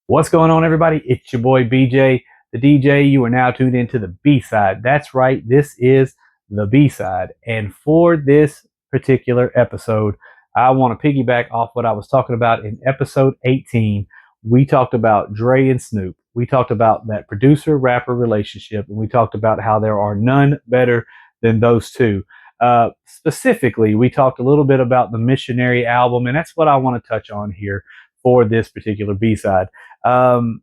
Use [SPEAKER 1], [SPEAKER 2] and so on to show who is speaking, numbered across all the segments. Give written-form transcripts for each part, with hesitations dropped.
[SPEAKER 1] What's going on, everybody? It's your boy BJ, the DJ. You are now tuned into the B side. That's right, this is the B side. And for this particular episode, I want to piggyback off what I was talking about in episode 18. We talked about Dre and Snoop. We talked about that producer rapper relationship, and we talked about how there are none better than those two. Specifically, we talked a little bit about the Missionary album, and that's what I want to touch on here for this particular B side. Um,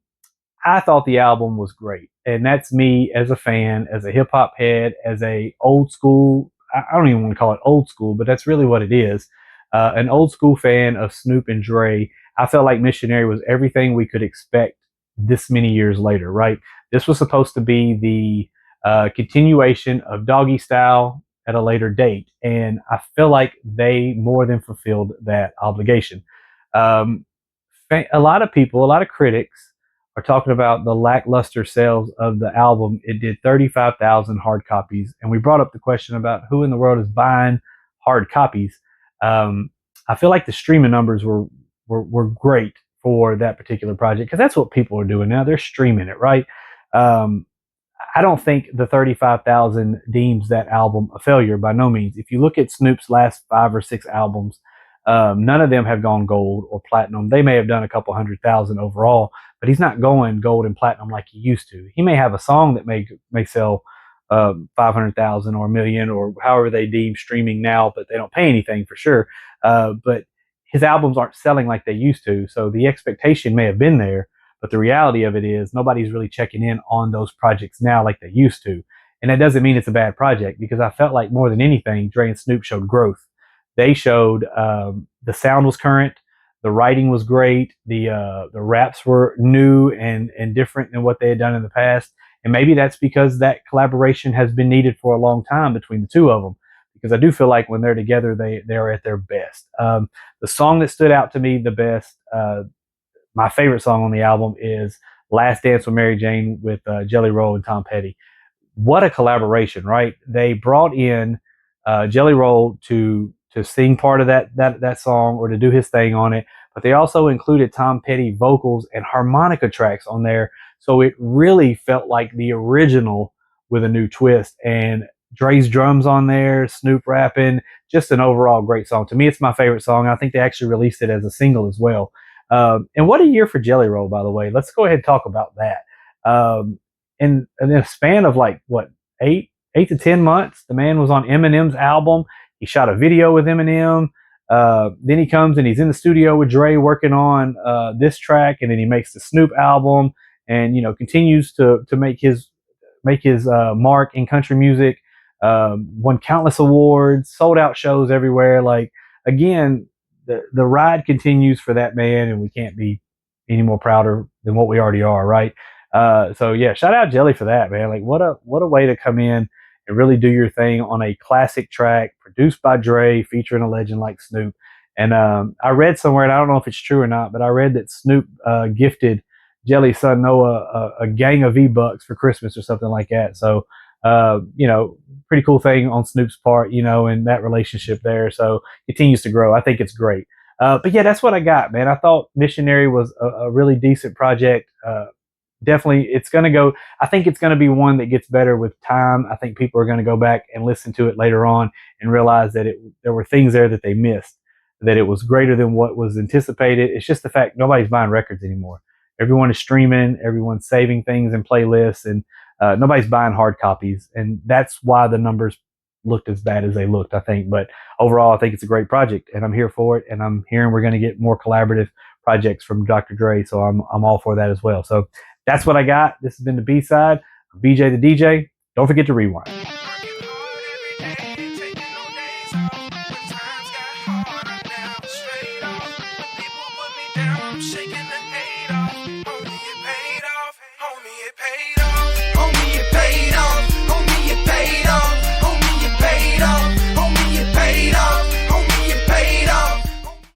[SPEAKER 1] I thought the album was great, and that's me as a fan, as a hip hop head, as a old school. I don't even want to call it old school, but that's really what it is. An old school fan of Snoop and Dre. I felt like Missionary was everything we could expect this many years later. Right? This was supposed to be the continuation of Doggy Style at a later date, and I feel like they more than fulfilled that obligation. Um, a lot of people, a lot of critics are talking about the lackluster sales of the album. It did 35,000 hard copies. And we brought up the question about who in the world is buying hard copies. Um, I feel like the streaming numbers were great for that particular project because that's what people are doing now. They're streaming it, right? Um, I don't think the 35,000 deems that album a failure by no means. If you look at Snoop's last 5 or 6 albums, none of them have gone gold or platinum. They may have done a couple 100,000 overall, but he's not going gold and platinum like he used to. He may have a song that may sell 500,000 or a million or however they deem streaming now, but they don't pay anything for sure. But his albums aren't selling like they used to, so the expectation may have been there, but the reality of it is nobody's really checking in on those projects now like they used to. And that doesn't mean it's a bad project because I felt like more than anything, Dre and Snoop showed growth. They showed the sound was current, the writing was great, the raps were new and different than what they had done in the past. And maybe that's because that collaboration has been needed for a long time between the two of them. Because I do feel like when they're together, they are at their best. The song that stood out to me the best, my favorite song on the album is "Last Dance with Mary Jane" with Jelly Roll and Tom Petty. What a collaboration, right? They brought in Jelly Roll to sing part of that song or to do his thing on it, but they also included Tom Petty vocals and harmonica tracks on there, so it really felt like the original with a new twist. And Dre's drums on there, Snoop rapping, just an overall great song. To me, it's my favorite song. I think they actually released it as a single as well. And what a year for Jelly Roll, by the way. Let's go ahead and talk about that. In a span of like what 8 to 10 months, the man was on Eminem's album. He shot a video with Eminem. Then he comes and he's in the studio with Dre working on this track, and then he makes the Snoop album, and continues to make his mark in country music. Won countless awards, sold out shows everywhere. Like again, the ride continues for that man, and we can't be any more prouder than what we already are, right? So yeah, shout out Jelly for that, man. Like what a way to come in and really do your thing on a classic track produced by Dre, featuring a legend like Snoop. And I read somewhere, and I don't know if it's true or not, but I read that Snoop gifted Jelly's son Noah a gang of V-Bucks for Christmas or something like that. So pretty cool thing on Snoop's part, and that relationship there. So continues to grow. I think it's great. But yeah, that's what I got, man. I thought Missionary was a really decent project. Definitely, it's going to go. I think it's going to be one that gets better with time. I think people are going to go back and listen to it later on and realize that there were things there that they missed, that it was greater than what was anticipated. It's just the fact nobody's buying records anymore. Everyone is streaming, everyone's saving things in playlists, and nobody's buying hard copies. And that's why the numbers looked as bad as they looked, I think. But overall, I think it's a great project, and I'm here for it. And I'm hearing we're going to get more collaborative projects from Dr. Dre, so I'm all for that as well. So that's what I got. This has been the B side. BJ the DJ. Don't forget to rewind.
[SPEAKER 2] Homie,